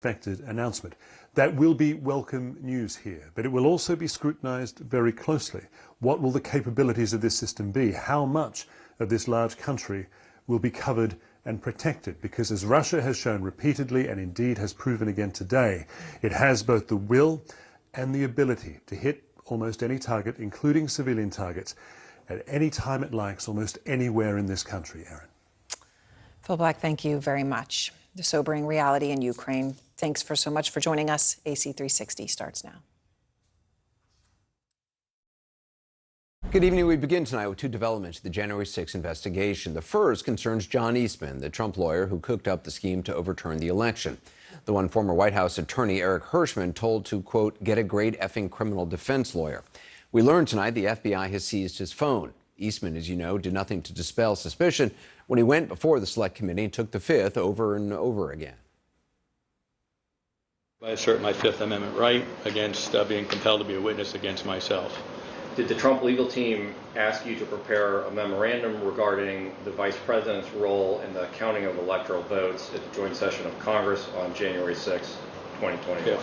expected announcement. That will be welcome news here, but it will also be scrutinized very closely. What will the capabilities of this system be? How much of this large country will be covered and protected? Because as Russia has shown repeatedly, and indeed has proven again today, it has both the will and the ability to hit almost any target, including civilian targets, at any time it likes, almost anywhere in this country, Erin. Phil Black, thank you very much. The sobering reality in Ukraine. Thanks so much for joining us. AC 360 starts now. Good evening. We begin tonight with two developments in the January 6th investigation. The first concerns John Eastman, the Trump lawyer who cooked up the scheme to overturn the election. The one former White House attorney Eric Hirschman told to, quote, get a great effing criminal defense lawyer. We learned tonight the FBI has seized his phone. Eastman, as you know, did nothing to dispel suspicion when he went before the Select Committee and took the Fifth over and over again. I assert my Fifth Amendment right against being compelled to be a witness against myself. Did the Trump legal team ask you to prepare a memorandum regarding the vice president's role in the counting of electoral votes at the joint session of Congress on January 6, 2021? Yeah.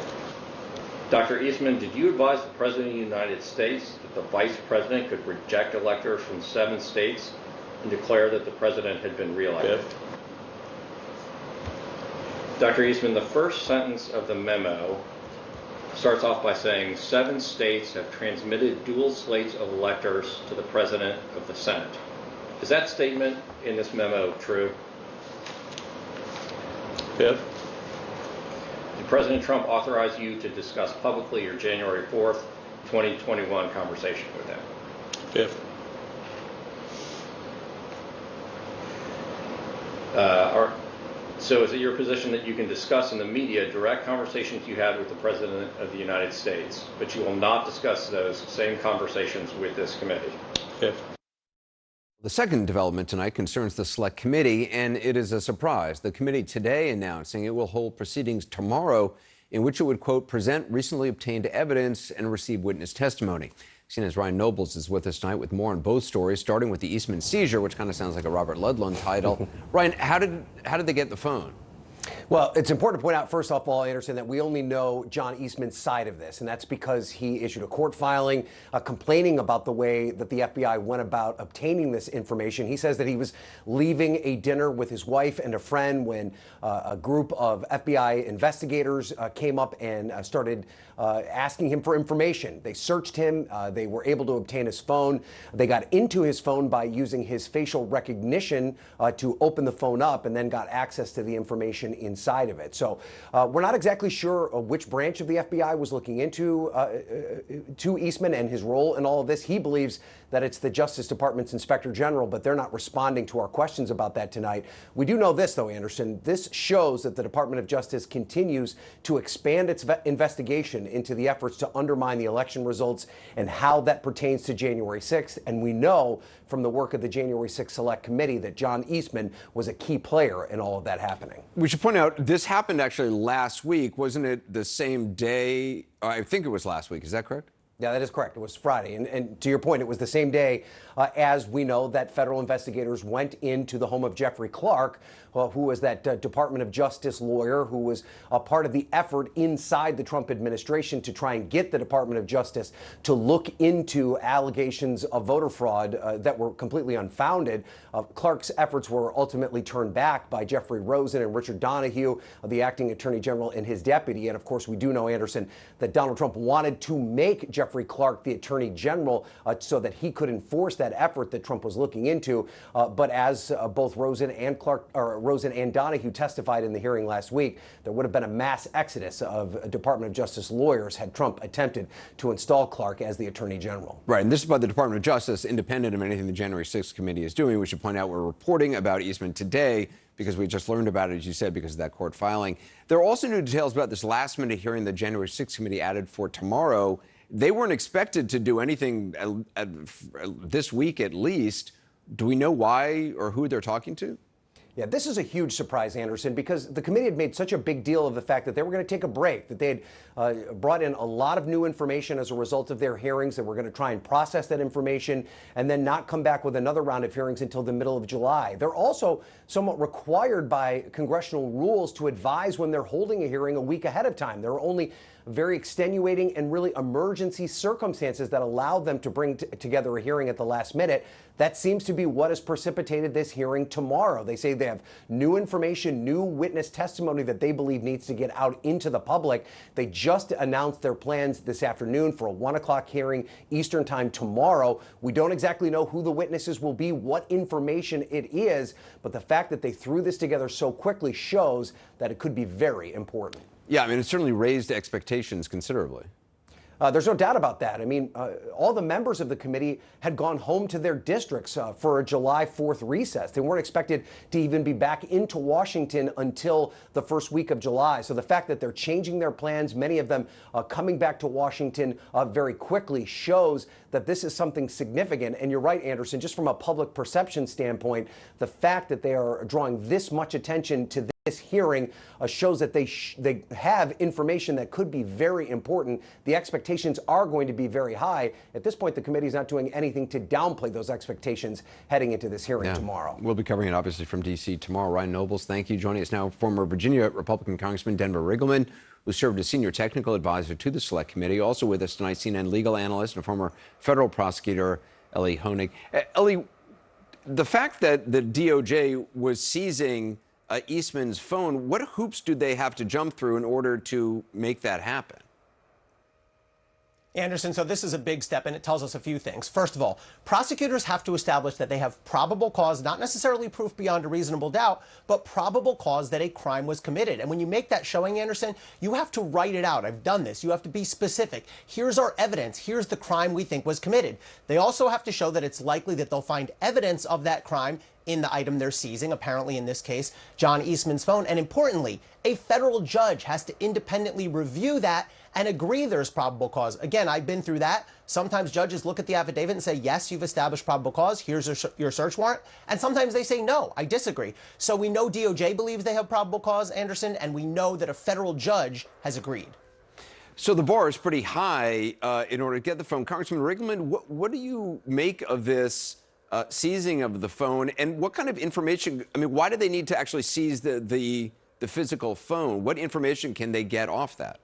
Dr. Eastman, did you advise the President of the United States that the Vice President could reject electors from 7 states and declare that the President had been reelected? Fifth. Dr. Eastman, the first sentence of the memo starts off by saying 7 states have transmitted dual slates of electors to the President of the Senate. Is that statement in this memo true? Fifth. Did President Trump authorize you to discuss publicly your January 4th, 2021 conversation with him? Fifth. So is it your position that you can discuss in the media direct conversations you had with the President of the United States, but you will not discuss those same conversations with this committee? Fifth. The second development tonight concerns the Select Committee, and it is a surprise. The committee today announcing it will hold proceedings tomorrow in which it would, quote, present recently obtained evidence and receive witness testimony. CNN's Ryan Nobles is with us tonight with more on both stories, starting with the Eastman seizure, which kind of sounds like a Robert Ludlum title. Ryan, how did they get the phone? Well, it's important to point out, first off, Anderson, that we only know John Eastman's side of this, and that's because he issued a court filing complaining about the way that the FBI went about obtaining this information. He says that he was leaving a dinner with his wife and a friend when a group of FBI investigators came up and started asking him for information. They searched him. They were able to obtain his phone. They got into his phone by using his facial recognition to open the phone up, and then got access to the information inside of it. So we're not exactly sure which branch of the FBI was looking into to Eastman and his role in all of this. He believes that it's the Justice Department's Inspector General, but they're not responding to our questions about that tonight. We do know this, though, Anderson. This shows that the Department of Justice continues to expand its investigation into the efforts to undermine the election results and how that pertains to January 6th. And we know from the work of the January 6th Select Committee that John Eastman was a key player in all of that happening. We should point out, this happened actually last week. Wasn't it the same day? I think it was last week. Is that correct? Yeah, that is correct. It was Friday. And to your point, it was the same day as we know that federal investigators went into the home of Jeffrey Clark, who was that Department of Justice lawyer who was a part of the effort inside the Trump administration to try and get the Department of Justice to look into allegations of voter fraud that were completely unfounded. Clark's efforts were ultimately turned back by Jeffrey Rosen and Richard Donoghue, the acting attorney general, and his deputy. And of course, we do know, Anderson, that Donald Trump wanted to make Jeffrey Clark the attorney general so that he could enforce that effort that Trump was looking into. But as both Rosen and Donoghue testified in the hearing last week, there would have been a mass exodus of Department of Justice lawyers had Trump attempted to install Clark as the attorney general. Right. And this is by the Department of Justice, independent of anything the January 6th committee is doing. We should point out we're reporting about Eastman today because we just learned about it, as you said, because of that court filing. There are also new details about this last-minute hearing the January 6th committee added for tomorrow. They weren't expected to do anything this week, at least. Do we know why or who they're talking to? Yeah, this is a huge surprise, Anderson, because the committee had made such a big deal of the fact that they were going to take a break, that they had brought in a lot of new information as a result of their hearings, that we're going to try and process that information and then not come back with another round of hearings until the middle of July. They're also somewhat required by congressional rules to advise when they're holding a hearing a week ahead of time. There are only very extenuating and really emergency circumstances that allowed them to bring together a hearing at the last minute. That seems to be what has precipitated this hearing tomorrow. They say they have new information, new witness testimony that they believe needs to get out into the public. They just announced their plans this afternoon for a 1 o'clock hearing Eastern time tomorrow. We don't exactly know who the witnesses will be, what information it is, but the fact that they threw this together so quickly shows that it could be very important. Yeah, I mean, it certainly raised expectations considerably. There's no doubt about that. I mean, all the members of the committee had gone home to their districts for a July 4th recess. They weren't expected to even be back into Washington until the first week of July. So the fact that they're changing their plans, many of them coming back to Washington very quickly, shows that this is something significant. And you're right, Anderson, just from a public perception standpoint, the fact that they are drawing this much attention to this hearing shows that they have information that could be very important. The expectations are going to be very high. At this point, the committee is not doing anything to downplay those expectations heading into this hearing tomorrow. We'll be covering it, obviously, from D.C. tomorrow. Ryan Nobles, thank you. Joining us now, former Virginia Republican Congressman Denver Riggleman, who served as senior technical advisor to the Select Committee. Also with us tonight, CNN legal analyst and former federal prosecutor Elie Honig. Elie, the fact that the DOJ was seizing Eastman's phone, what hoops do they have to jump through in order to make that happen? Anderson, so this is a big step, and it tells us a few things. First of all, prosecutors have to establish that they have probable cause, not necessarily proof beyond a reasonable doubt, but probable cause that a crime was committed. And when you make that showing, Anderson, you have to write it out. I've done this. You have to be specific. Here's our evidence. Here's the crime we think was committed. They also have to show that it's likely that they'll find evidence of that crime in the item they're seizing, apparently in this case, John Eastman's phone. And importantly, a federal judge has to independently review that and agree there's probable cause. Again, I've been through that. Sometimes judges look at the affidavit and say, yes, you've established probable cause. Here's your search warrant. And sometimes they say, no, I disagree. So we know DOJ believes they have probable cause, Anderson, and we know that a federal judge has agreed. So the bar is pretty high in order to get the phone. Congressman Riggleman, what do you make of this seizing of the phone, and what kind of information? I mean, why do they need to actually seize the physical phone? What information can they get off that?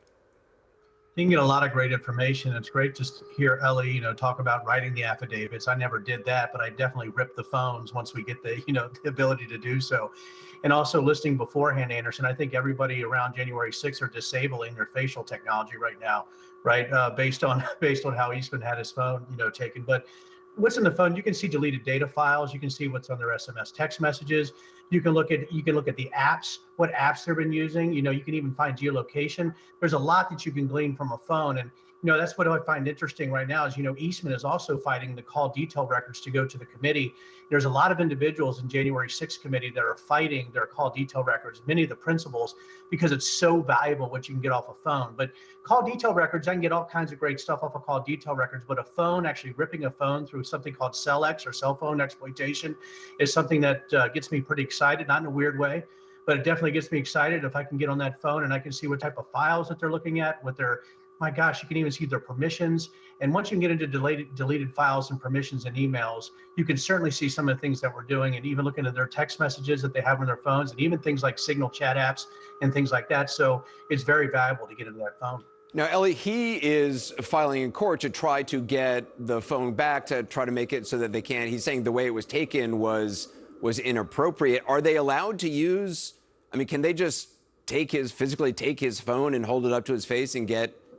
You can get a lot of great information. It's great just to hear Elie, talk about writing the affidavits. I never did that, but I definitely rip the phones once we get the, the ability to do so. And also listening beforehand, Anderson, I think everybody around January 6th are disabling their facial technology right now, right? Based on how Eastman had his phone, taken. But what's in the phone, you can see deleted data files. You can see what's on their SMS text messages. You can look at the apps, what apps they've been using. You can even find geolocation. There's a lot that you can glean from a phone. And, that's what I find interesting right now is, Eastman is also fighting the call detail records to go to the committee. There's a lot of individuals in January 6th committee that are fighting their call detail records, many of the principals, because it's so valuable what you can get off a phone. But call detail records, I can get all kinds of great stuff off of call detail records, but a phone, actually ripping a phone through something called CellX or cell phone exploitation is something that gets me pretty excited, not in a weird way, but it definitely gets me excited if I can get on that phone and I can see what type of files that they're looking at, what their, my gosh, you can even see their permissions. And once you can get into deleted files and permissions and emails, you can certainly see some of the things that we're doing, and even looking at their text messages that they have on their phones, and even things like Signal chat apps and things like that. So it's very valuable to get into that phone. Now, Elie, he is filing in court to try to get the phone back, to try to make it so that they can't. He's saying the way it was taken was inappropriate. Are they allowed to use, I mean, can they just physically take his phone and hold it up to his face and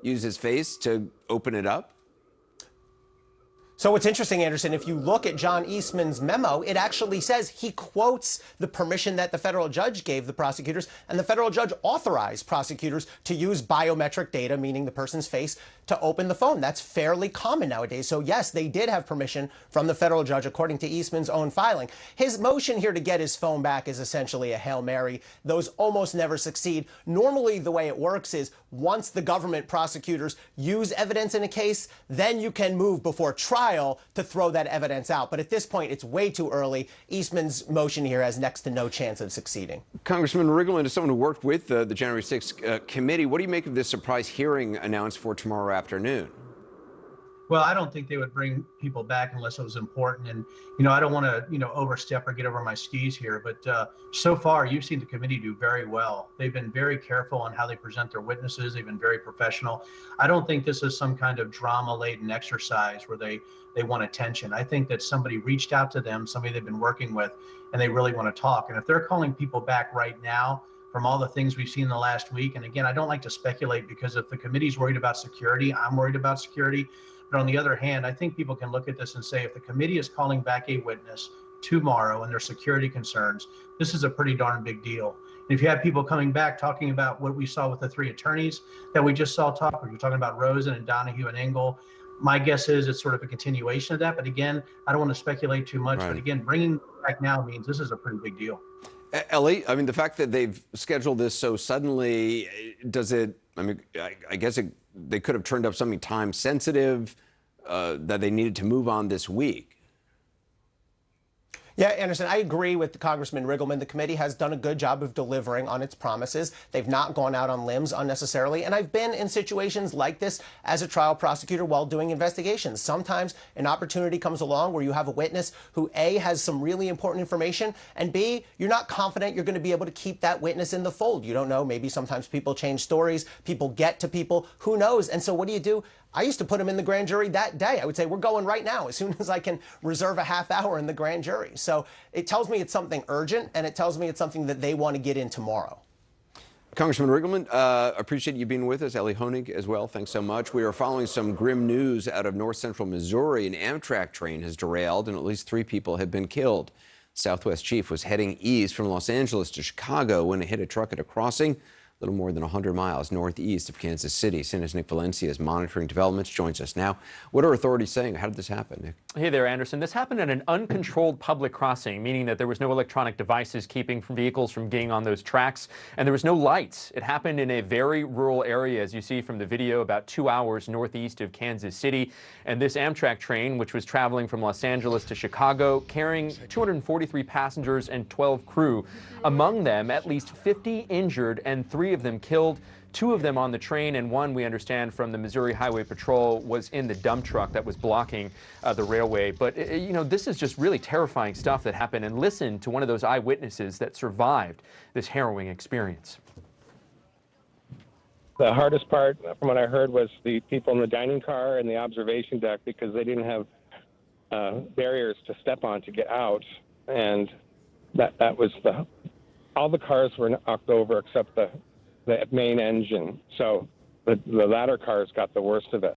use his face to open it up? So what's interesting, Anderson, if you look at John Eastman's memo, it actually says he quotes the permission that the federal judge gave the prosecutors, and the federal judge authorized prosecutors to use biometric data, meaning the person's face, to open the phone. That's fairly common nowadays. So yes, they did have permission from the federal judge, according to Eastman's own filing. His motion here to get his phone back is essentially a Hail Mary. Those almost never succeed. Normally, the way it works is once the government prosecutors use evidence in a case, then you can move before trial trial to throw that evidence out. But at this point, it's way too early. Eastman's motion here has next to no chance of succeeding. Congressman Riggleman, as someone who worked with the January 6th committee, what do you make of this surprise hearing announced for tomorrow afternoon? Well, I don't think they would bring people back unless it was important. And, I don't want to, overstep or get over my skis here. But so far, you've seen the committee do very well. They've been very careful on how they present their witnesses. They've been very professional. I don't think this is some kind of drama-laden exercise where they want attention. I think that somebody reached out to them, somebody they've been working with, and they really want to talk. And if they're calling people back right now, from all the things we've seen in the last week, and again, I don't like to speculate because if the committee's worried about security, I'm worried about security. But on the other hand, I think people can look at this and say, if the committee is calling back a witness tomorrow and there's security concerns, this is a pretty darn big deal. And if you have people coming back talking about what we saw with the 3 attorneys that we just saw talk, or you're talking about Rosen and Donahue and Engel, my guess is it's sort of a continuation of that. But again, I don't want to speculate too much. Right. But again, bringing back now means this is a pretty big deal. Ellie, I mean, the fact that they've scheduled this so suddenly, does it, I guess they could have turned up something time sensitive that they needed to move on this week. Yeah, Anderson, I agree with Congressman Riggleman. The committee has done a good job of delivering on its promises. They've not gone out on limbs unnecessarily. And I've been in situations like this as a trial prosecutor while doing investigations. Sometimes an opportunity comes along where you have a witness who, A, has some really important information, and B, you're not confident you're going to be able to keep that witness in the fold. You don't know. Maybe sometimes people change stories. People get to people. Who knows? And so what do? I used to put him in the grand jury that day. I would say, we're going right now, as soon as I can reserve a half hour in the grand jury. So it tells me it's something urgent, and it tells me it's something that they want to get in tomorrow. Congressman Riggleman, appreciate you being with us. Ellie Honig as well. Thanks so much. We are following some grim news out of north central Missouri. An Amtrak train has derailed, and at least 3 people have been killed. Southwest Chief was heading east from Los Angeles to Chicago when it hit a truck at a crossing a little more than 100 miles northeast of Kansas City. CNN's Nick Valencia is monitoring developments, joins us now. What are authorities saying? How did this happen, Nick? Hey there, Anderson. This happened at an uncontrolled public crossing, meaning that there was no electronic devices keeping vehicles from getting on those tracks, and there was no lights. It happened in a very rural area, as you see from the video, about 2 hours northeast of Kansas City. And this Amtrak train, which was traveling from Los Angeles to Chicago, carrying 243 passengers and 12 crew. Among them, at least 50 injured and 3 of them killed. 2 of them on the train, and 1, we understand from the Missouri Highway Patrol, was in the dump truck that was blocking the railway. But, this is just really terrifying stuff that happened. And listen to one of those eyewitnesses that survived this harrowing experience. The hardest part, from what I heard, was the people in the dining car and the observation deck, because they didn't have barriers to step on to get out. And that was all the cars were knocked over except the main engine. So the latter cars got the worst of it.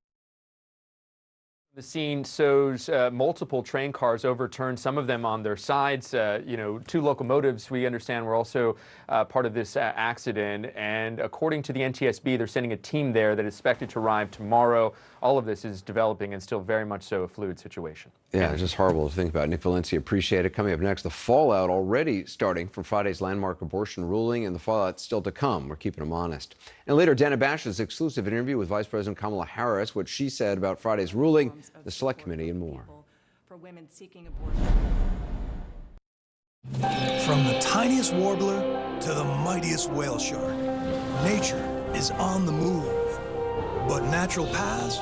The scene shows multiple train cars overturned, some of them on their sides. 2 locomotives, we understand, were also part of this accident. And according to the NTSB, they're sending a team there that is expected to arrive tomorrow. All of this is developing and still very much so a fluid situation. Yeah, it's just horrible to think about. Nick Valencia, appreciate it. Coming up next, the fallout already starting from Friday's landmark abortion ruling, and the fallout still to come. We're keeping them honest. And later, Dana Bash's exclusive interview with Vice President Kamala Harris, what she said about Friday's ruling, the Select Committee, and more. For women seeking abortion. From the tiniest warbler to the mightiest whale shark, nature is on the move, but natural paths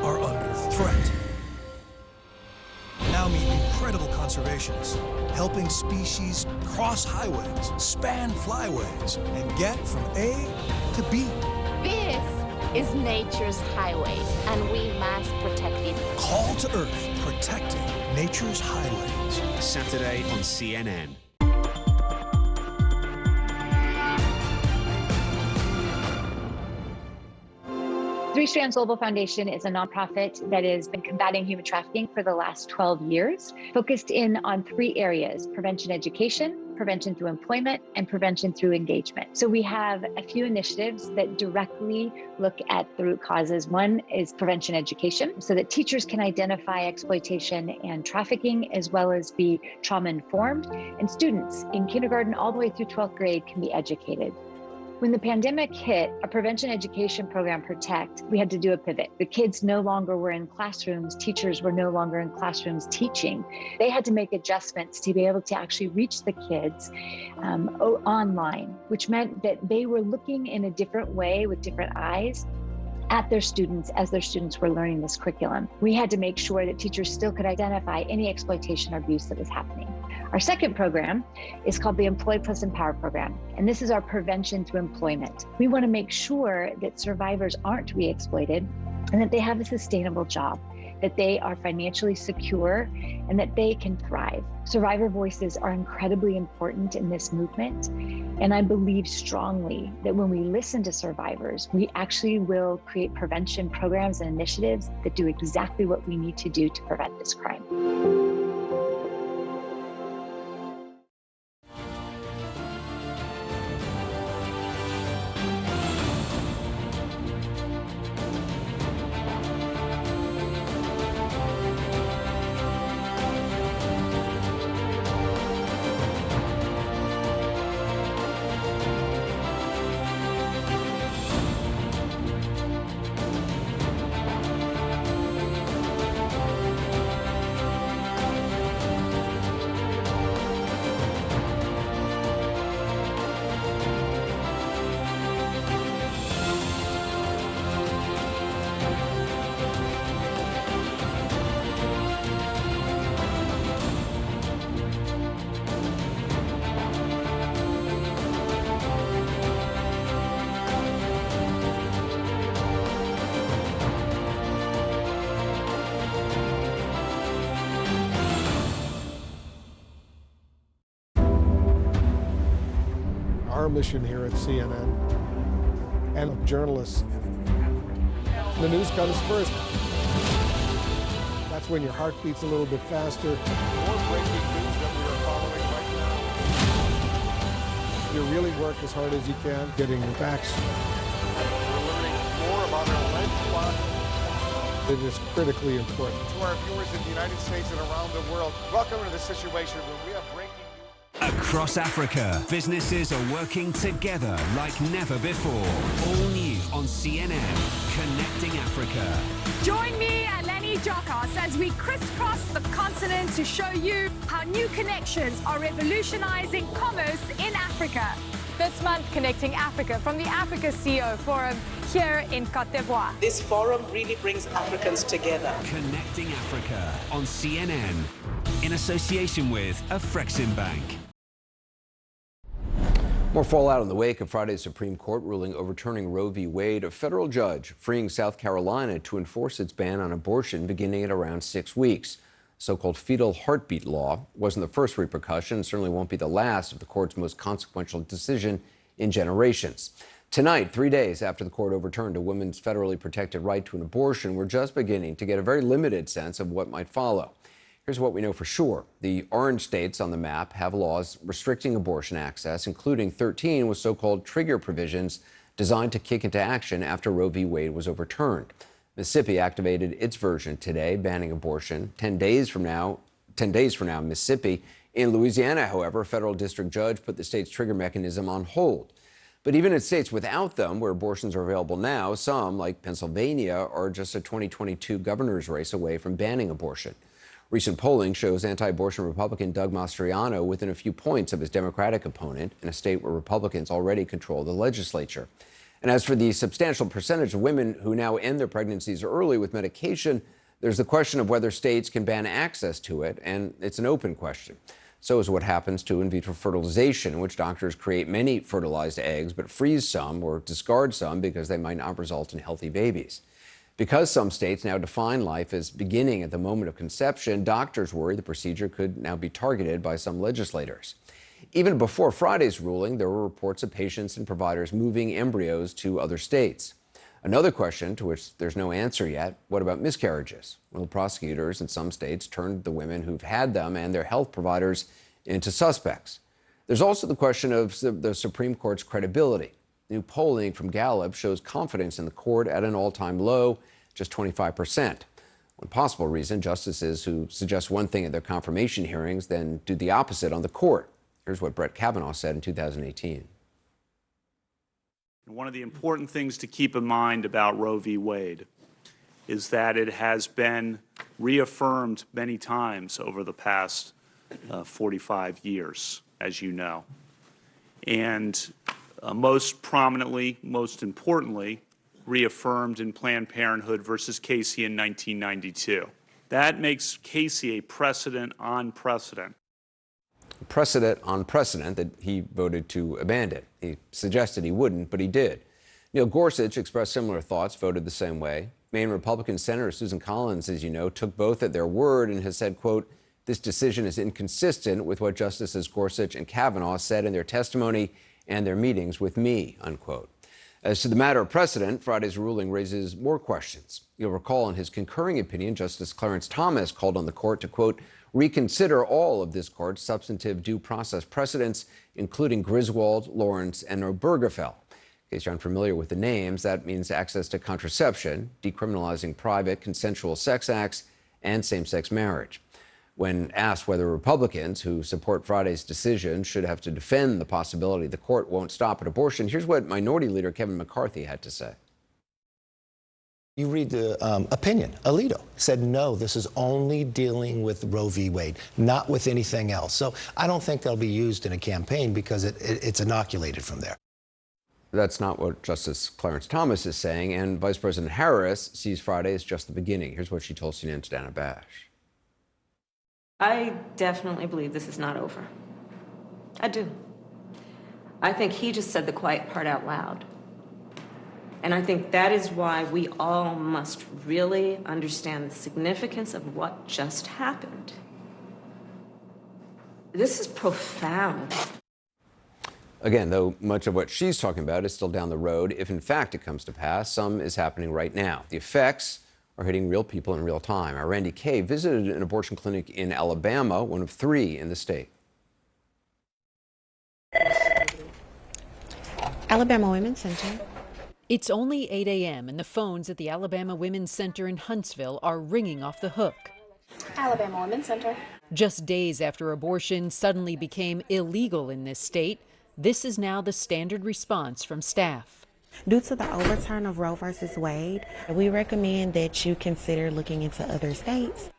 are under threat. Now meet incredible conservationists, helping species cross highways, span flyways, and get from A to B. This is nature's highway, and we must protect it. Call to Earth, protecting nature's highways. Saturday on CNN. Three Strands Global Foundation is a nonprofit that has been combating human trafficking for the last 12 years, focused in on 3 areas: prevention education, prevention through employment, and prevention through engagement. So we have a few initiatives that directly look at the root causes. One is prevention education, so that teachers can identify exploitation and trafficking, as well as be trauma informed, and students in kindergarten all the way through 12th grade can be educated. When the pandemic hit, our prevention education program, Protect, we had to do a pivot. The kids no longer were in classrooms. Teachers were no longer in classrooms teaching. They had to make adjustments to be able to actually reach the kids online, which meant that they were looking in a different way with different eyes at their students as their students were learning this curriculum. We had to make sure that teachers still could identify any exploitation or abuse that was happening. Our second program is called the Employ Plus Empower program, and this is our prevention through employment. We want to make sure that survivors aren't re-exploited and that they have a sustainable job, that they are financially secure, and that they can thrive. Survivor voices are incredibly important in this movement, and I believe strongly that when we listen to survivors, we actually will create prevention programs and initiatives that do exactly what we need to do to prevent this crime. Our mission here at CNN and journalists, the news comes first. That's when your heart beats a little bit faster. More breaking news that we are following right now. You really work as hard as you can, getting the facts. We're learning more about our alleged plot. It is critically important. To our viewers in the United States and around the world, welcome to the Situation Room. We have breaking news. Across Africa, businesses are working together like never before. All new on CNN, Connecting Africa. Join me, Eleni Jokas, as we crisscross the continent to show you how new connections are revolutionizing commerce in Africa. This month, Connecting Africa from the Africa CEO Forum here in Côte d'Ivoire. This forum really brings Africans together. Connecting Africa on CNN, in association with Afreximbank. More fallout in the wake of Friday's Supreme Court ruling overturning Roe v. Wade. A federal judge freeing South Carolina to enforce its ban on abortion beginning at around 6 weeks. So-called fetal heartbeat law wasn't the first repercussion, and certainly won't be the last of the court's most consequential decision in generations. Tonight, 3 days after the court overturned a woman's federally protected right to an abortion, we're just beginning to get a very limited sense of what might follow. Here's what we know for sure. The orange states on the map have laws restricting abortion access, including 13 with so-called trigger provisions designed to kick into action after Roe v. Wade was overturned. Mississippi activated its version today, banning abortion. 10 days from now, Mississippi. In Louisiana, however, a federal district judge put the state's trigger mechanism on hold. But even in states without them, where abortions are available now, some, like Pennsylvania, are just a 2022 governor's race away from banning abortion. Recent polling shows anti-abortion Republican Doug Mastriano within a few points of his Democratic opponent in a state where Republicans already control the legislature. And as for the substantial percentage of women who now end their pregnancies early with medication, there's the question of whether states can ban access to it, and it's an open question. So is what happens to in vitro fertilization, in which doctors create many fertilized eggs but freeze some or discard some because they might not result in healthy babies. Because some states now define life as beginning at the moment of conception, doctors worry the procedure could now be targeted by some legislators. Even before Friday's ruling, there were reports of patients and providers moving embryos to other states. Another question to which there's no answer yet, what about miscarriages? Well, prosecutors in some states turned the women who've had them and their health providers into suspects. There's also the question of the Supreme Court's credibility. New polling from Gallup shows confidence in the court at an all-time low, just 25%. One possible reason, justices who suggest one thing at their confirmation hearings then do the opposite on the court. Here's what Brett Kavanaugh said in 2018. One of the important things to keep in mind about Roe v. Wade is that it has been reaffirmed many times over the past 45 years, as you know. And most prominently, most importantly, reaffirmed in Planned Parenthood versus Casey in 1992. That makes Casey a precedent on precedent. Precedent on precedent that he voted to abandon. He suggested he wouldn't, but he did. Neil Gorsuch expressed similar thoughts, voted the same way. Maine Republican Senator Susan Collins, as you know, took both at their word and has said, quote, "This decision is inconsistent with what Justices Gorsuch and Kavanaugh said in their testimony and their meetings with me," unquote. As to the matter of precedent, Friday's ruling raises more questions. You'll recall in his concurring opinion, Justice Clarence Thomas called on the court to, quote, "reconsider all of this court's substantive due process precedents, including Griswold, Lawrence, and Obergefell." In case you're unfamiliar with the names, that means access to contraception, decriminalizing private consensual sex acts, and same-sex marriage. When asked whether Republicans who support Friday's decision should have to defend the possibility the court won't stop at abortion, here's what Minority Leader Kevin McCarthy had to say. You read the opinion. Alito said, no, this is only dealing with Roe v. Wade, not with anything else. So I don't think they'll be used in a campaign because it's inoculated from there. That's not what Justice Clarence Thomas is saying, and Vice President Harris sees Friday as just the beginning. Here's what she told CNN's Dana Bash. I definitely believe this is not over. I do. I think he just said the quiet part out loud. And I think that is why we all must really understand the significance of what just happened. This is profound. Again, though much of what she's talking about is still down the road, if in fact it comes to pass, some is happening right now. The effects are hitting real people in real time. Our Randy Kay visited an abortion clinic in Alabama, one of 3 in the state. Alabama Women's Center. It's only 8 a.m. and the phones at the Alabama Women's Center in Huntsville are ringing off the hook. Alabama Women's Center. Just days after abortion suddenly became illegal in this state, this is now the standard response from staff. Due to the overturn of Roe versus Wade, we recommend that you consider looking into other states.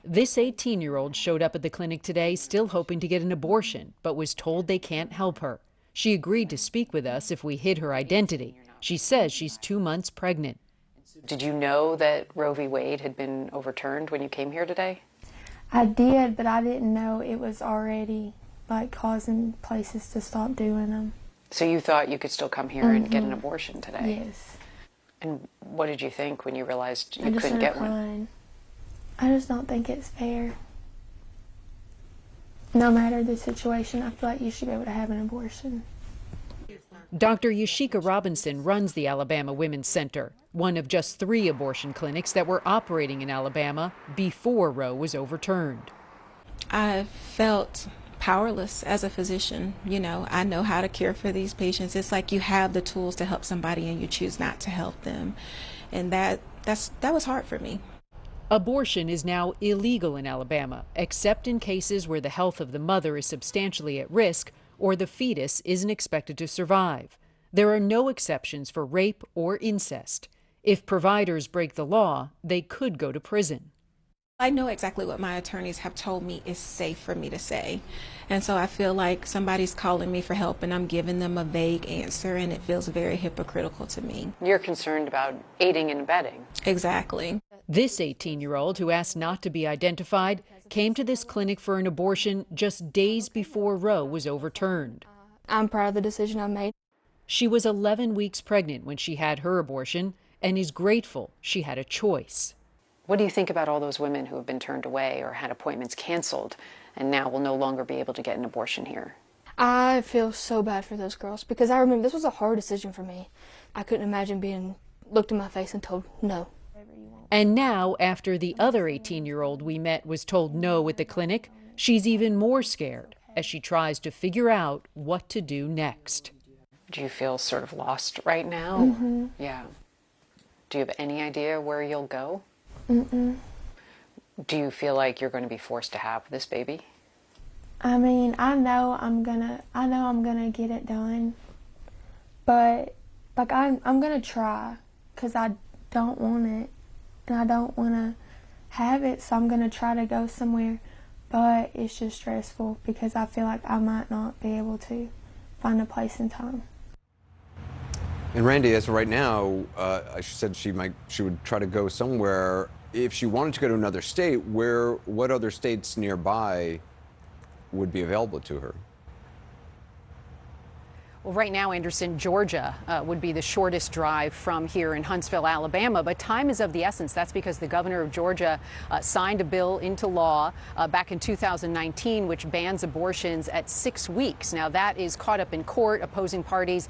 This 18-year-old showed up at the clinic today still hoping to get an abortion, but was told they can't help her. She agreed to speak with us if we hid her identity. She says she's 2 months pregnant. Did you know that Roe v. Wade had been overturned when you came here today? I did, but I didn't know it was already causing places to stop doing them. So you thought you could still come here and get an abortion today? Yes. And what did you think when you realized I you just couldn't started get one? crying. I just don't think it's fair. No matter the situation, I feel like you should be able to have an abortion. Dr. Yashika Robinson runs the Alabama Women's Center, one of just 3 abortion clinics that were operating in Alabama before Roe was overturned. I felt powerless as a physician. You know, I know how to care for these patients. It's like you have the tools to help somebody and you choose not to help them. And that was hard for me. Abortion is now illegal in Alabama, except in cases where the health of the mother is substantially at risk or the fetus isn't expected to survive. There are no exceptions for rape or incest. If providers break the law, they could go to prison. I know exactly what my attorneys have told me is safe for me to say. And so I feel like somebody's calling me for help and I'm giving them a vague answer, and it feels very hypocritical to me. You're concerned about aiding and abetting. Exactly. This 18-year-old, who asked not to be identified, came to this clinic for an abortion just days before Roe was overturned. I'm proud of the decision I made. She was 11 weeks pregnant when she had her abortion and is grateful she had a choice. What do you think about all those women who have been turned away or had appointments canceled and now will no longer be able to get an abortion here? I feel so bad for those girls because I remember this was a hard decision for me. I couldn't imagine being looked in my face and told no. And now, after the other 18-year-old we met was told no at the clinic, she's even more scared as she tries to figure out what to do next. Do you feel sort of lost right now? Mm-hmm. Yeah. Do you have any idea where you'll go? Mm-mm. Do you feel like you're going to be forced to have this baby? I mean, I know I'm gonna get it done, but Like, I'm going to try because I don't want it and I don't want to have it, so I'm going to try to go somewhere. But it's just stressful because I feel like I might not be able to find a place in time. And Randy, as of right now, she said she would try to go somewhere. If she wanted to go to another state, what other states nearby would be available to her? Well, right now, Anderson, Georgia would be the shortest drive from here in Huntsville, Alabama. But time is of the essence. That's because the governor of Georgia signed a bill into law back in 2019, which bans abortions at 6 weeks. Now, that is caught up in court. Opposing parties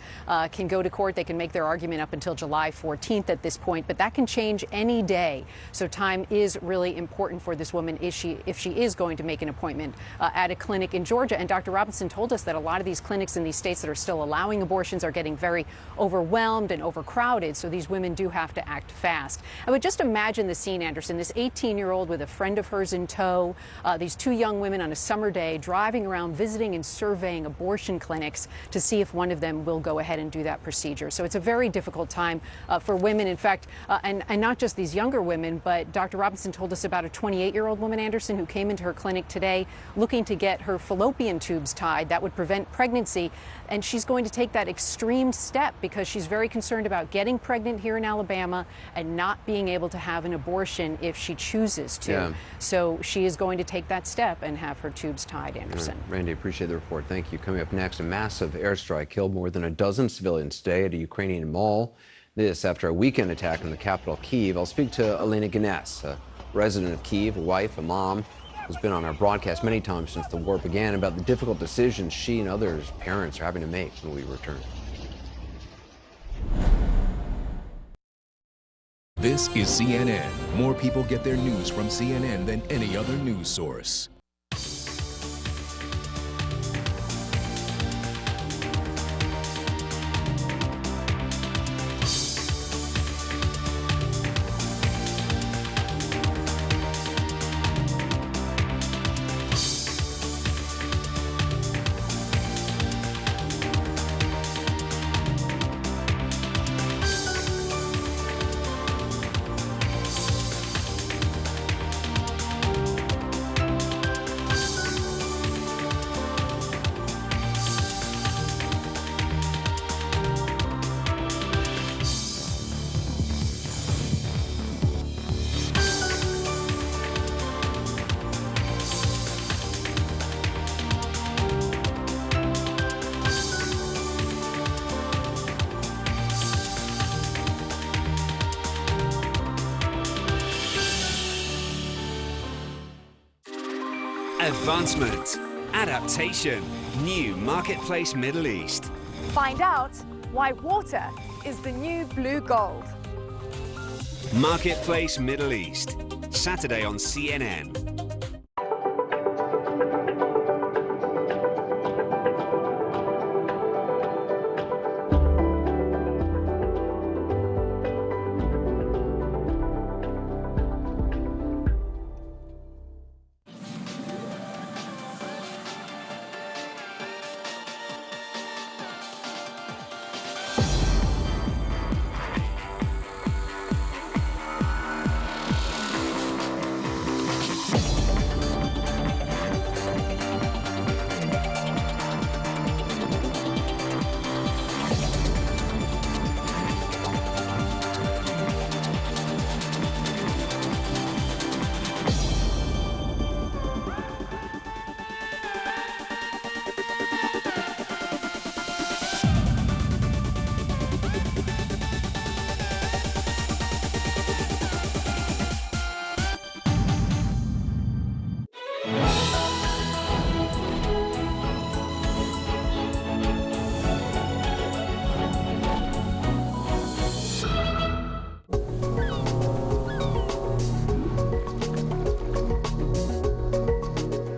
can go to court. They can make their argument up until July 14th at this point. But that can change any day. So time is really important for this woman if she is going to make an appointment at a clinic in Georgia. And Dr. Robinson told us that a lot of these clinics in these states that are still allowing abortions are getting very overwhelmed and overcrowded, so these women do have to act fast. I would just imagine the scene, Anderson, this 18-year-old with a friend of hers in tow, these two young women on a summer day driving around visiting and surveying abortion clinics to see if one of them will go ahead and do that procedure. So it's a very difficult time for women, in fact, and not just these younger women, but Dr. Robinson told us about a 28-year-old woman, Anderson, who came into her clinic today looking to get her fallopian tubes tied. That would prevent pregnancy, and she's going to take that extreme step because she's very concerned about getting pregnant here in Alabama and not being able to have an abortion if she chooses to. Yeah. So she is going to take that step and have her tubes tied, Anderson. Randy, appreciate the report. Thank you. Coming up next, a massive airstrike killed more than a dozen civilians today at a Ukrainian mall. This after a weekend attack in the capital, Kyiv. I'll speak to Elena Ganes, a resident of Kyiv, a wife, a mom, who's been on our broadcast many times since the war began, about the difficult decisions she and others, parents, are having to make when we return. This is CNN. More people get their news from CNN than any other news source. Advancement, adaptation, new Marketplace Middle East. Find out why water is the new blue gold. Marketplace Middle East, Saturday on CNN.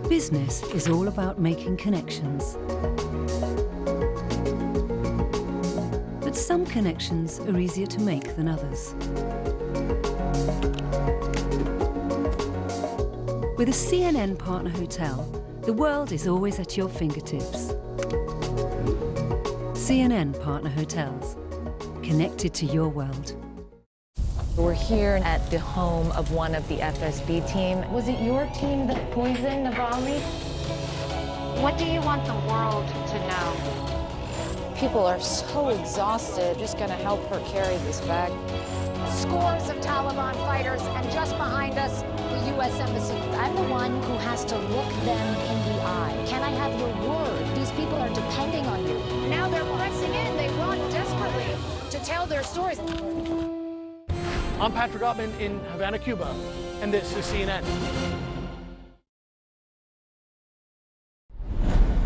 Business is all about making connections. But some connections are easier to make than others. With a CNN partner hotel, the world is always at your fingertips. CNN partner hotels, connected to your world. We're here at the home of one of the FSB team. Was it your team that poisoned Navalny? What do you want the world to know? People are so exhausted. Just gonna help her carry this bag. Scores of Taliban fighters, and just behind us, the U.S. Embassy. I'm the one who has to look them in the eye. Can I have your word? These people are depending on you. Now they're pressing in. They want desperately to tell their stories. I'm Patrick Ottman in Havana, Cuba, and this is CNN.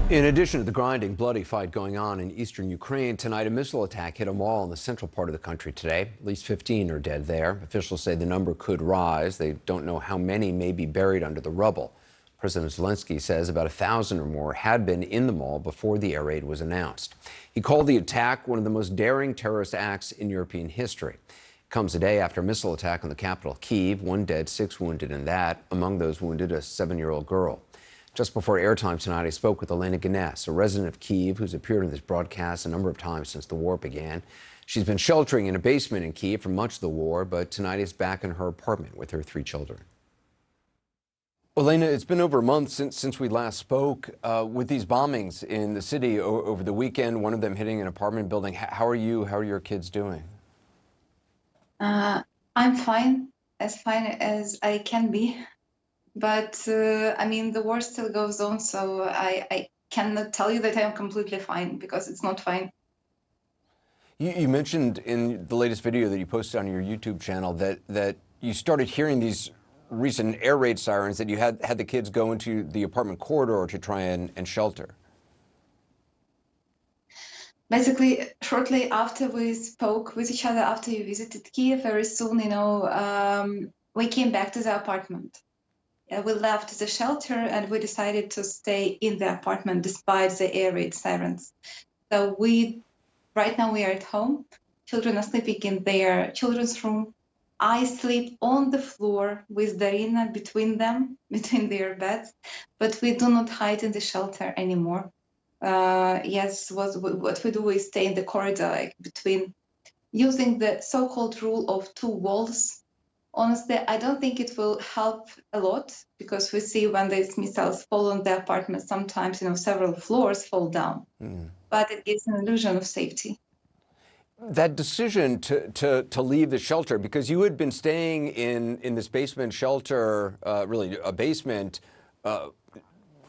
In addition to the grinding, bloody fight going on in eastern Ukraine, tonight a missile attack hit a mall in the central part of the country today. At least 15 are dead there. Officials say the number could rise. They don't know how many may be buried under the rubble. President Zelensky says about 1,000 or more had been in the mall before the air raid was announced. He called the attack one of the most daring terrorist acts in European history. It comes a day after a missile attack on the capital, Kyiv. 1 dead, 6 wounded in that. Among those wounded, a 7-year-old girl. Just before airtime tonight, I spoke with Elena Ganes, a resident of Kyiv who's appeared in this broadcast a number of times since the war began. She's been sheltering in a basement in Kyiv for much of the war, but tonight is back in her apartment with her 3 children. Elena, it's been over a month since we last spoke. With these bombings in the city over the weekend, one of them hitting an apartment building, how are you? How are your kids doing? I'm fine as I can be. But, I mean, the war still goes on, so I cannot tell you that I'm completely fine, because it's not fine. You mentioned in the latest video that you posted on your YouTube channel that you started hearing these recent air raid sirens, that you had the kids go into the apartment corridor to try and shelter. Basically, shortly after we spoke with each other, after you visited Kyiv, very soon, we came back to the apartment. We left the shelter and we decided to stay in the apartment despite the air raid sirens. So right now we are at home. Children are sleeping in their children's room. I sleep on the floor with Darina between their beds, but we do not hide in the shelter anymore. Yes, what we do is stay in the corridor, like between, using the so-called rule of 2 walls. Honestly, I don't think it will help a lot, because we see when these missiles fall on the apartment, sometimes, several floors fall down. But it gives an illusion of safety. That decision to leave the shelter, because you had been staying in this basement shelter, really a basement,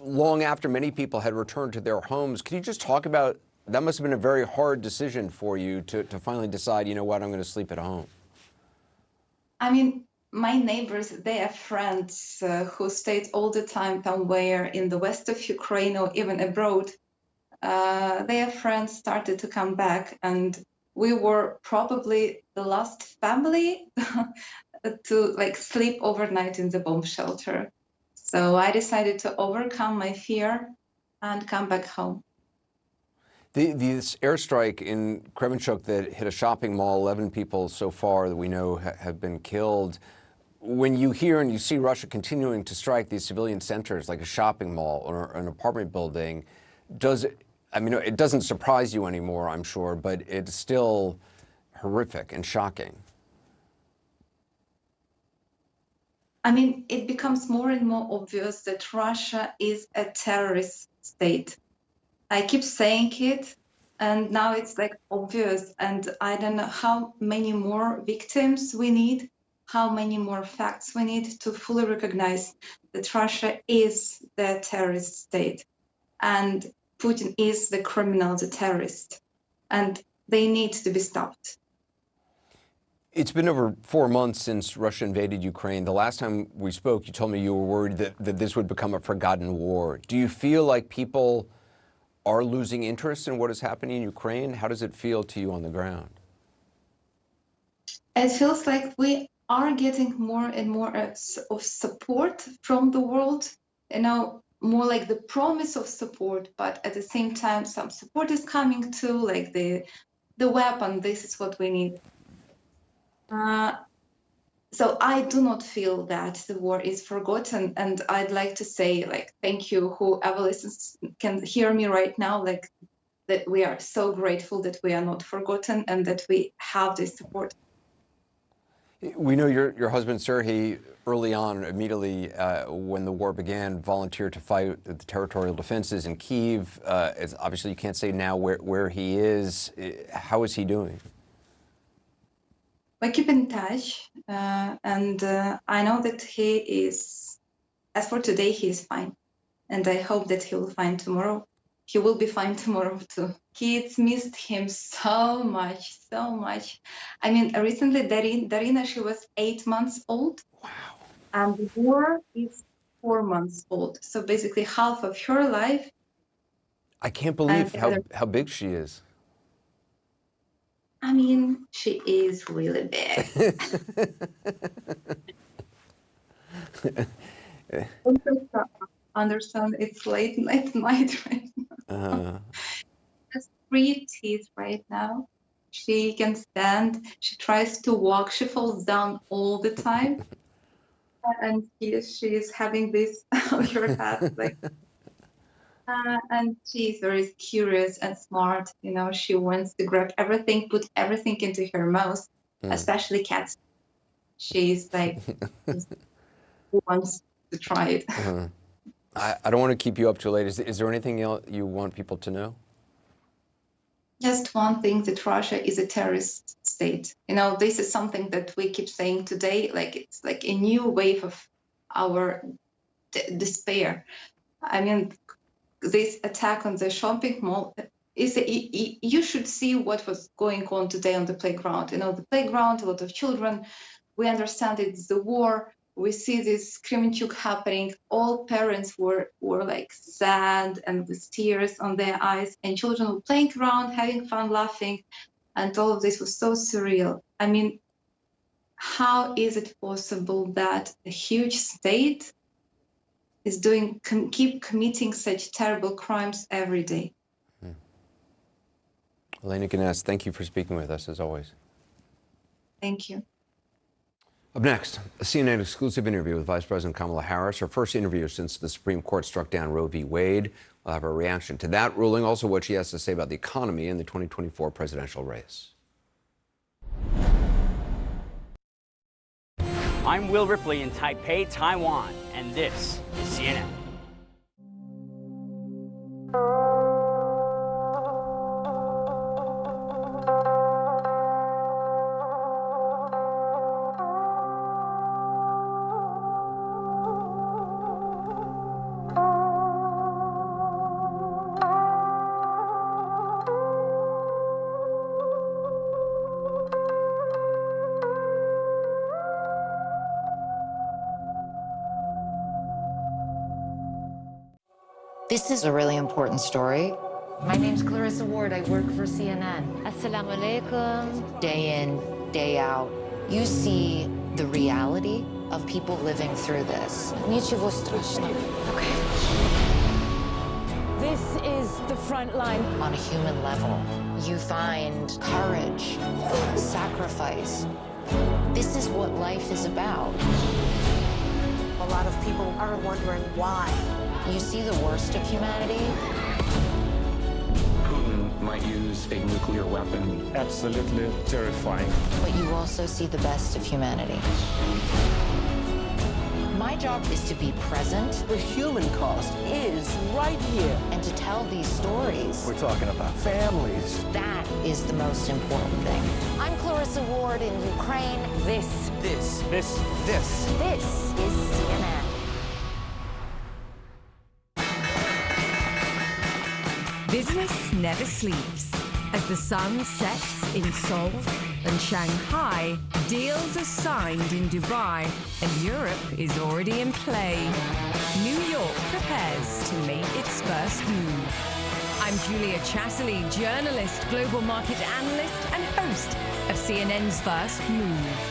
long after many people had returned to their homes. Can you just talk about, that must have been a very hard decision for you to finally decide, you know what, I'm going to sleep at home. I mean, my neighbors, they are friends who stayed all the time somewhere in the west of Ukraine or even abroad. Their friends started to come back, and we were probably the last family to sleep overnight in the bomb shelter. So I decided to overcome my fear and come back home. This airstrike in Kremenchuk that hit a shopping mall, 11 people so far that we know have been killed. When you hear and you see Russia continuing to strike these civilian centers like a shopping mall or an apartment building, it doesn't surprise you anymore, I'm sure, but it's still horrific and shocking. I mean, it becomes more and more obvious that Russia is a terrorist state. I keep saying it, and now it's obvious, and I don't know how many more victims we need, how many more facts we need to fully recognize that Russia is the terrorist state, and Putin is the criminal, the terrorist, and they need to be stopped. It's been over 4 months since Russia invaded Ukraine. The last time we spoke, you told me you were worried that this would become a forgotten war. Do you feel like people are losing interest in what is happening in Ukraine? How does it feel to you on the ground? It feels like we are getting more and more of support from the world, more like the promise of support, but at the same time, some support is coming too, like the weapon, this is what we need. So I do not feel that the war is forgotten, and I'd like to say, thank you, whoever listens can hear me right now. that we are so grateful that we are not forgotten and that we have this support. We know your husband, Serhiy, early on, immediately when the war began, volunteered to fight the territorial defenses in Kyiv. Obviously, you can't say now where he is. How is he doing? We keep in touch, and I know that he is, as for today, he is fine. And I hope that he will find tomorrow. He will be fine tomorrow too. Kids missed him so much, so much. I mean, recently Darina, she was 8 months old. Wow. And the war is 4 months old. So basically half of her life. I can't believe how big she is. I mean, she is really big. Understand it's late night right now. Has 3 teeth right now. She can stand. She tries to walk. She falls down all the time, and she is having this on her head, like. And she's very curious and smart. You know, she wants to grab everything, put everything into her mouth, especially cats. She's like, who wants to try it. I don't want to keep you up too late. Is there anything else you want people to know? Just one thing, that Russia is a terrorist state. You know, this is something that we keep saying today, like it's like a new wave of our despair. I mean, this attack on the shopping mall, you should see what was going on today on the playground. You know, the playground, a lot of children, we understand it's the war. We see this Kremenchuk happening. All parents were like sad and with tears on their eyes, and children were playing around, having fun, laughing, and all of this was so surreal. I mean, how is it possible that a huge state is keep committing such terrible crimes every day? Elena Ganass, thank you for speaking with us, as always. Thank you. Up next, a CNN exclusive interview with Vice President Kamala Harris, her first interview since the Supreme Court struck down Roe v. Wade. We'll have her reaction to that ruling, also what she has to say about the economy and the 2024 presidential race. I'm Will Ripley in Taipei, Taiwan, and this is CNN. This is a really important story. My name's Clarissa Ward. I work for CNN. Assalamu alaikum. Day in, day out, you see the reality of people living through this. Ничего страшного. Okay. This is the front line. On a human level, you find courage, sacrifice. This is what life is about. A lot of people are wondering why. You see the worst of humanity. Putin might use a nuclear weapon. Absolutely terrifying. But you also see the best of humanity. My job is to be present. The human cost is right here. And to tell these stories. We're talking about families. That is the most important thing. I'm Clarissa Ward in Ukraine. This is CNN. Business never sleeps. As the sun sets in Seoul and Shanghai, deals are signed in Dubai, and Europe is already in play. New York prepares to make its first move. I'm Julia Chatterley, journalist, global market analyst, and host of CNN's First Move.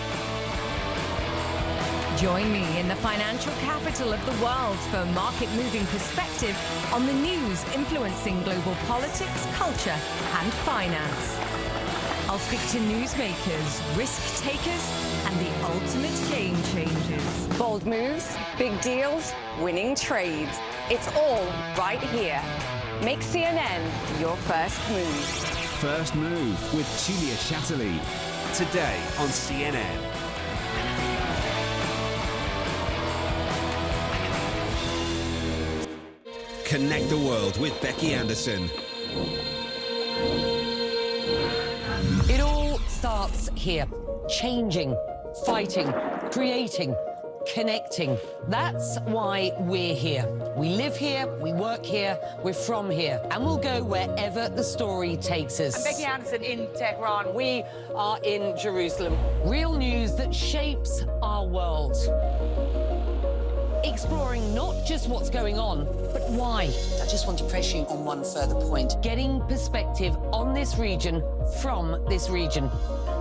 Join me in the financial capital of the world for a market-moving perspective on the news influencing global politics, culture, and finance. I'll speak to newsmakers, risk takers, and the ultimate game changers. Bold moves, big deals, winning trades. It's all right here. Make CNN your first move. First Move with Julia Chatterley. Today on CNN. Connect the world with Becky Anderson. It all starts here. Changing, fighting, creating, connecting. That's why we're here. We live here, we work here, we're from here, and we'll go wherever the story takes us. I'm Becky Anderson in Tehran. We are in Jerusalem. Real news that shapes our world. Exploring not just what's going on, but why. I just want to press you on one further point. Getting perspective on this region from this region.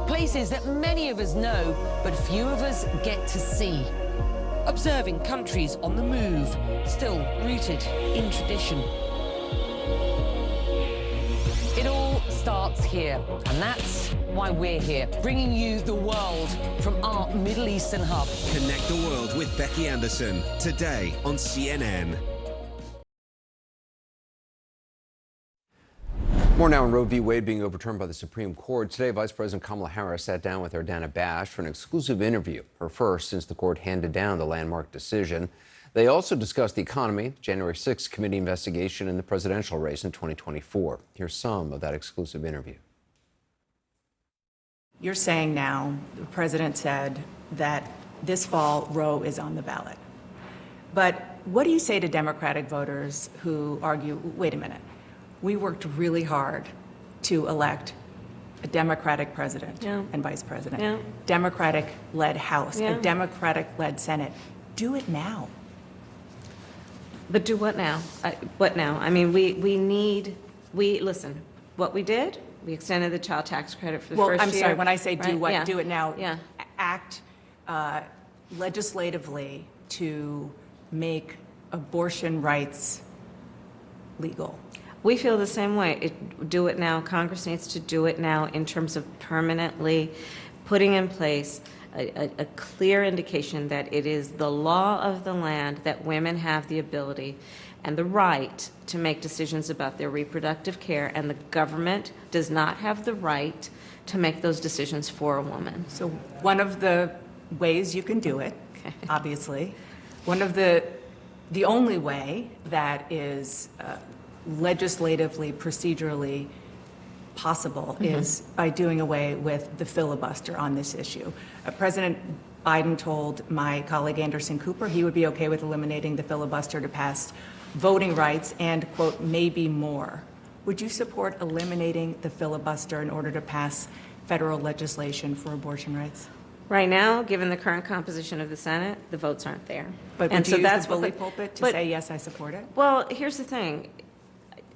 Places that many of us know, but few of us get to see. Observing countries on the move, still rooted in tradition. It all starts here, and that's why we're here, bringing you the world from our Middle Eastern hub. Connect the world with Becky Anderson. Today on CNN. More now on Roe v. Wade being overturned by the Supreme Court. Today, Vice President Kamala Harris sat down with Dana Bash for an exclusive interview, her first since the court handed down the landmark decision. They also discussed the economy, the January 6th committee investigation, and the presidential race in 2024. Here's some of that exclusive interview. You're saying now, the president said that this fall Roe is on the ballot. But what do you say to Democratic voters who argue, wait a minute, we worked really hard to elect a Democratic president and vice president, Democratic-led House, a Democratic-led Senate. Do it now. But do what now? What now? I mean, listen, what we did, we extended the child tax credit for the first year. Well, I'm sorry, when I say do what, Yeah. do it now, Yeah. act legislatively to make abortion rights legal. We feel the same way. Do it now. Congress needs to do it now in terms of permanently putting in place a clear indication that it is the law of the land that women have the ability and the right to make decisions about their reproductive care, and the government does not have the right to make those decisions for a woman. So one of the ways you can do it, obviously, one of the only way that is legislatively, procedurally possible is by doing away with the filibuster on this issue. President Biden told my colleague Anderson Cooper he would be okay with eliminating the filibuster to pass voting rights and, quote, maybe more. Would you support eliminating the filibuster in order to pass federal legislation for abortion rights? Right now, given the current composition of the Senate, the votes aren't there. But would you use the bully pulpit to say, yes, I support it? Well, here's the thing.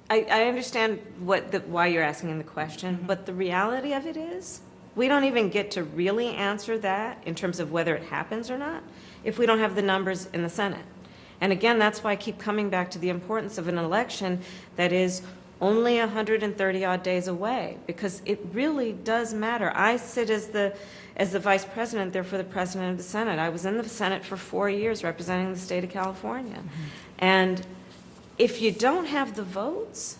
I understand why you're asking the question, but the reality of it is we don't even get to really answer that in terms of whether it happens or not if we don't have the numbers in the Senate. And again, that's why I keep coming back to the importance of an election that is only 130 odd days away, because it really does matter. I sit as the vice president there for the president of the Senate. I was in the Senate for 4 years representing the state of California. And if you don't have the votes,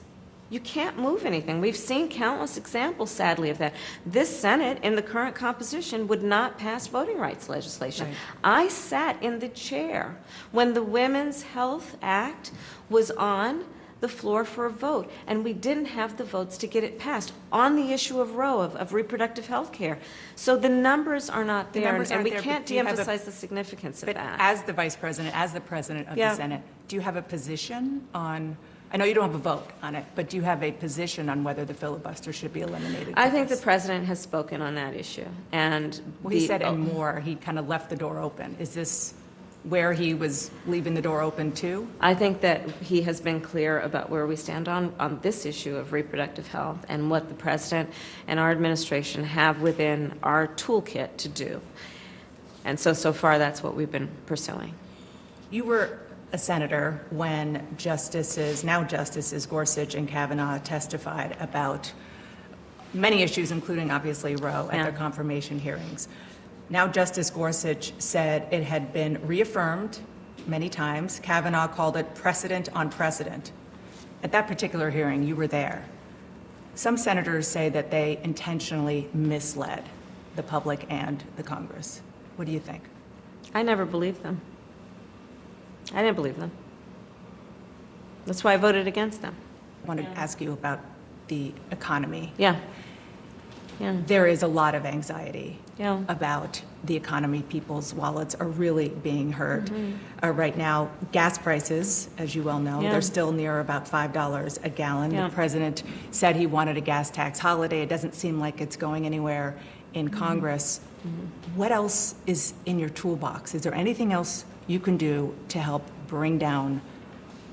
you can't move anything. We've seen countless examples, sadly, of that. This Senate, in the current composition, would not pass voting rights legislation. Right. I sat in the chair when the Women's Health Act was on the floor for a vote, and we didn't have the votes to get it passed on the issue of Roe, of reproductive health care. So the numbers are not there, and we can't de-emphasize the significance of that. As the vice president, as the president of the Senate, do you have a position on, I know you don't have a vote on it, but do you have a position on whether the filibuster should be eliminated? I think the president has spoken on that issue. And he said and more, he kind of left the door open. Is this where he was leaving the door open too? I think that he has been clear about where we stand on this issue of reproductive health and what the president and our administration have within our toolkit to do. And so far, that's what we've been pursuing. You were a senator when now Justices Gorsuch and Kavanaugh testified about many issues, including obviously Roe, at their confirmation hearings. Now Justice Gorsuch said it had been reaffirmed many times. Kavanaugh called it precedent on precedent. At that particular hearing, you were there. Some senators say that they intentionally misled the public and the Congress. What do you think? I never believed them. I didn't believe them. That's why I voted against them. I wanted to ask you about the economy. Yeah. There is a lot of anxiety about the economy. People's wallets are really being hurt. Right now, gas prices, as you well know, they're still near about $5 a gallon. The president said he wanted a gas tax holiday. It doesn't seem like it's going anywhere in Congress. What else is in your toolbox? Is there anything else you can do to help bring down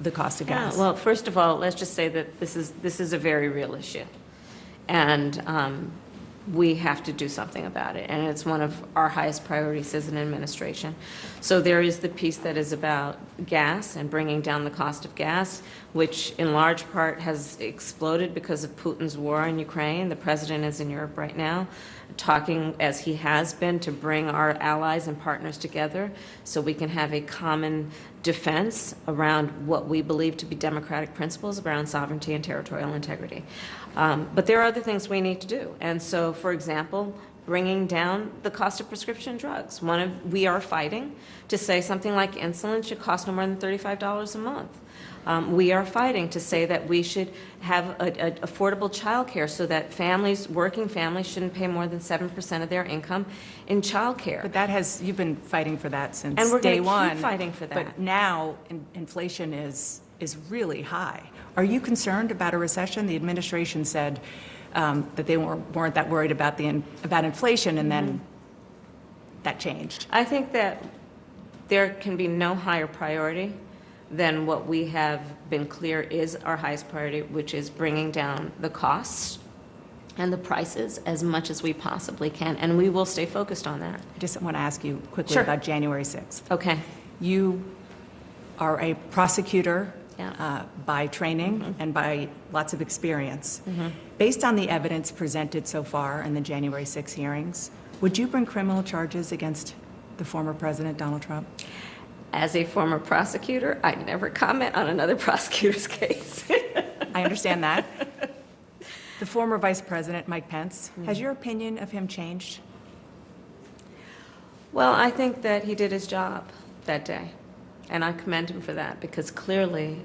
the cost of gas? Well, first of all, let's just say that this is a very real issue. And we have to do something about it. And it's one of our highest priorities as an administration. So there is the piece that is about gas and bringing down the cost of gas, which in large part has exploded because of Putin's war in Ukraine. The president is in Europe right now, talking, as he has been, to bring our allies and partners together so we can have a common defense around what we believe to be democratic principles around sovereignty and territorial integrity. But there are other things we need to do. And so, for example, bringing down the cost of prescription drugs. We are fighting to say something like insulin should cost no more than $35 a month. We are fighting to say that we should have affordable child care so that working families shouldn't pay more than 7% of their income in child care. But you've been fighting for that since and we're day gonna one. Keep fighting for that. But now inflation is really high. Are you concerned about a recession? The administration said that they weren't that worried about inflation, and then that changed. I think that there can be no higher priority than what we have been clear is our highest priority, which is bringing down the costs and the prices as much as we possibly can, and we will stay focused on that. I just want to ask you quickly Sure. about January 6th. Okay. You are a prosecutor by training and by lots of experience. Based on the evidence presented so far in the January 6 hearings, would you bring criminal charges against the former president, Donald Trump? As a former prosecutor, I never comment on another prosecutor's case. I understand that. The former Vice President, Mike Pence, has your opinion of him changed? Well, I think that he did his job that day, and I commend him for that, because clearly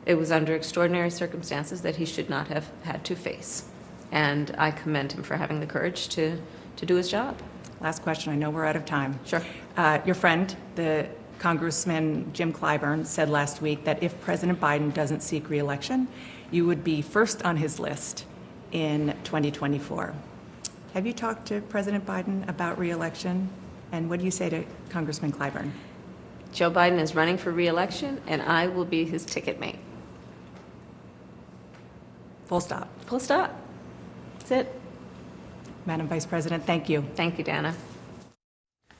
it was under extraordinary circumstances that he should not have had to face. And I commend him for having the courage to do his job. Last question. I know we're out of time. Sure. Your friend, the Congressman Jim Clyburn, said last week that if President Biden doesn't seek re-election, you would be first on his list in 2024. Have you talked to President Biden about re-election? And what do you say to Congressman Clyburn? Joe Biden is running for re-election, and I will be his ticket mate. Full stop. Full stop. That's it. Madam Vice President, thank you. Thank you, Dana.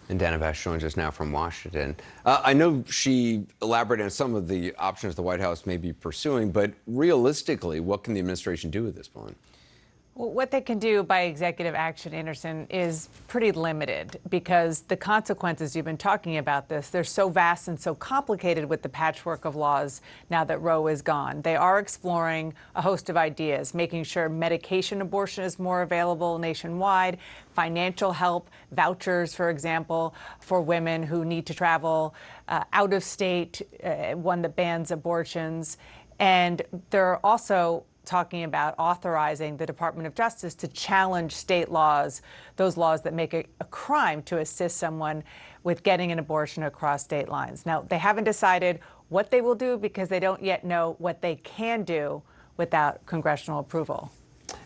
And Dana Bash joins us now from Washington. I know she elaborated on some of the options the White House may be pursuing, but realistically, what can the administration do at this point? Well, what they can do by executive action, Anderson, is pretty limited, because the consequences, you've been talking about this, they're so vast and so complicated with the patchwork of laws now that Roe is gone. They are exploring a host of ideas, making sure medication abortion is more available nationwide, financial help, vouchers, for example, for women who need to travel out of state, one that bans abortions. And they're also talking about authorizing the Department of Justice to challenge state laws, those laws that make it a crime to assist someone with getting an abortion across state lines. Now, they haven't decided what they will do because they don't yet know what they can do without congressional approval.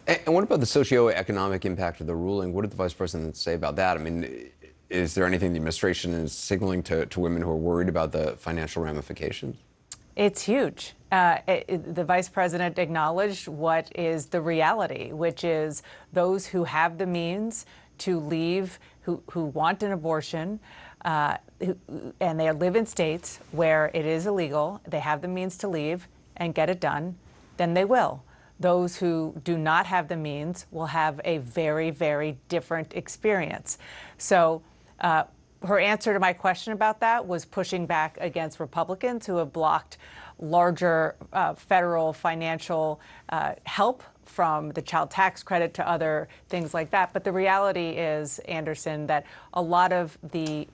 And what about the socioeconomic impact of the ruling? What did the Vice President say about that? I mean, is there anything the administration is signaling to women who are worried about the financial ramifications? It's huge. The Vice President acknowledged what is the reality, which is those who have the means to leave, who want an abortion, and they live in states where it is illegal, they have the means to leave and get it done, then they will. Those who do not have the means will have a very, very different experience. So her answer to my question about that was pushing back against Republicans who have blocked larger federal financial help, from the child tax credit to other things like that. But the reality is, Anderson, that a lot of the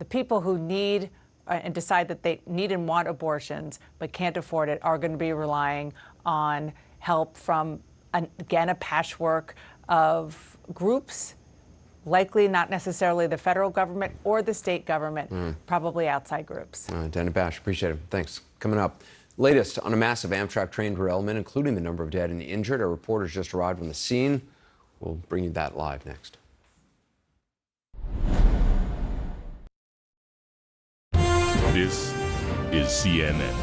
people who need and decide that they need and want abortions but can't afford it are going to be relying on help from, again, a patchwork of groups, likely not necessarily the federal government or the state government, probably outside groups. Dana Bash, appreciate it. Thanks. Coming up, latest on a massive Amtrak train derailment, including the number of dead and injured. Our reporters just arrived on the scene. We'll bring you that live next. This is CNN.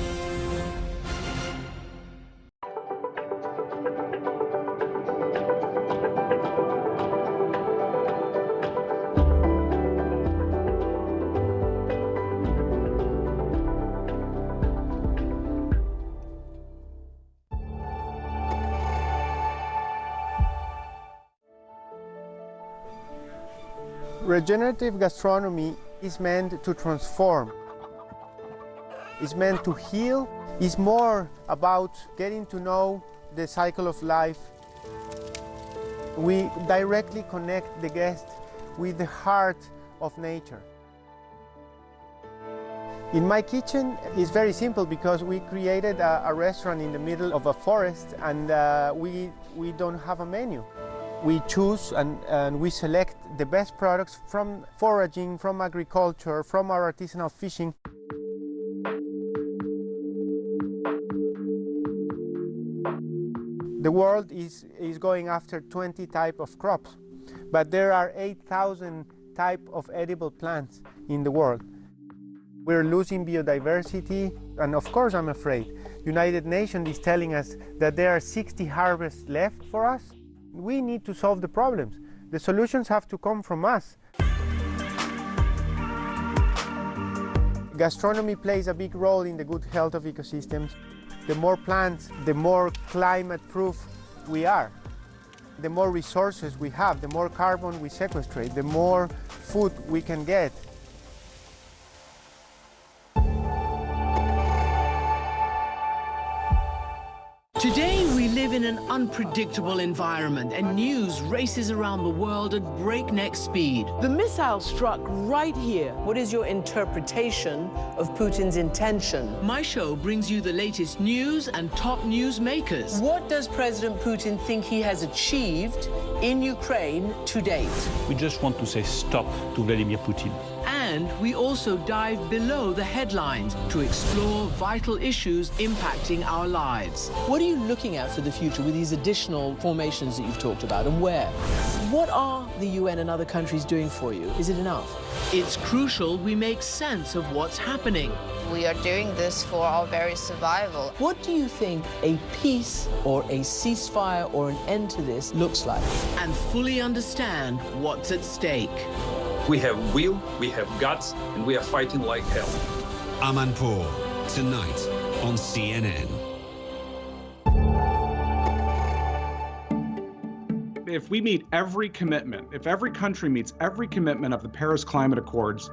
Regenerative gastronomy is meant to transform. It's meant to heal. It's more about getting to know the cycle of life. We directly connect the guest with the heart of nature. In my kitchen, it's very simple because we created a restaurant in the middle of a forest, and we don't have a menu. We choose and we select the best products from foraging, from agriculture, from our artisanal fishing. The world is going after 20 types of crops, but there are 8,000 types of edible plants in the world. We're losing biodiversity, and of course I'm afraid. United Nations is telling us that there are 60 harvests left for us. We need to solve the problems. The solutions have to come from us. Gastronomy plays a big role in the good health of ecosystems. The more plants, the more climate-proof we are. The more resources we have, the more carbon we sequestrate, the more food we can get. Today, we live in an unpredictable environment, and news races around the world at breakneck speed. The missile struck right here. What is your interpretation of Putin's intention? My show brings you the latest news and top news makers. What does President Putin think he has achieved in Ukraine to date? We just want to say stop to Vladimir Putin. And we also dive below the headlines to explore vital issues impacting our lives. What are you looking at for the future with these additional formations that you've talked about, and where? What are the UN and other countries doing for you? Is it enough? It's crucial we make sense of what's happening. We are doing this for our very survival. What do you think a peace or a ceasefire or an end to this looks like? And fully understand what's at stake. We have will, we have guts, and we are fighting like hell. Amanpour, tonight on CNN. If we meet every commitment, if every country meets every commitment of the Paris Climate Accords,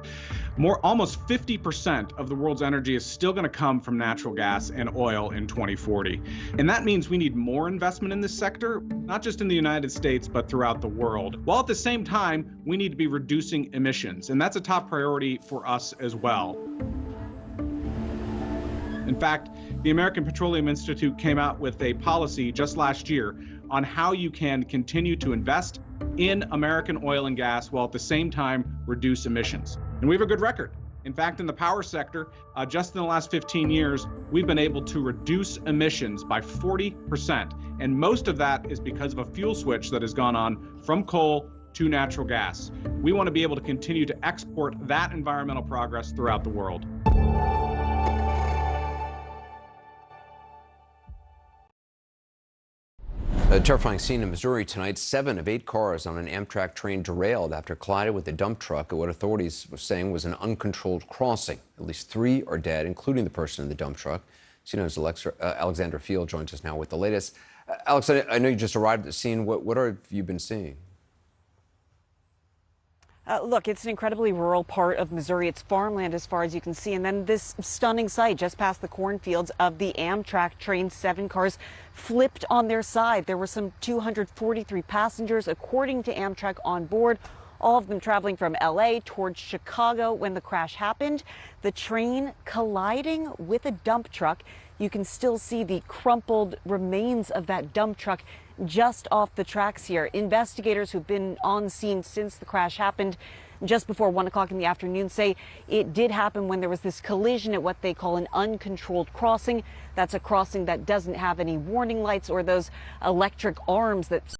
almost 50% of the world's energy is still going to come from natural gas and oil in 2040. And that means we need more investment in this sector, not just in the United States, but throughout the world. While at the same time, we need to be reducing emissions, and that's a top priority for us as well. In fact, the American Petroleum Institute came out with a policy just last year on how you can continue to invest in American oil and gas while at the same time reduce emissions. And we have a good record. In fact, in the power sector, just in the last 15 years, we've been able to reduce emissions by 40%. And most of that is because of a fuel switch that has gone on from coal to natural gas. We want to be able to continue to export that environmental progress throughout the world. A terrifying scene in Missouri tonight. 7 of 8 cars on an Amtrak train derailed after collided with a dump truck at what authorities were saying was an uncontrolled crossing. At least 3 are dead, including the person in the dump truck. CNN's Alexandra Field joins us now with the latest. Alex, I know you just arrived at the scene. What have you been seeing? Look, it's an incredibly rural part of Missouri. It's farmland as far as you can see. And then this stunning sight just past the cornfields of the Amtrak train. 7 cars flipped on their side. There were some 243 passengers, according to Amtrak, on board. All of them traveling from LA towards Chicago when the crash happened. The train colliding with a dump truck. You can still see the crumpled remains of that dump truck just off the tracks here. Investigators who've been on scene since the crash happened just before 1 o'clock in the afternoon say it did happen when there was this collision at what they call an uncontrolled crossing. That's a crossing that doesn't have any warning lights or those electric arms that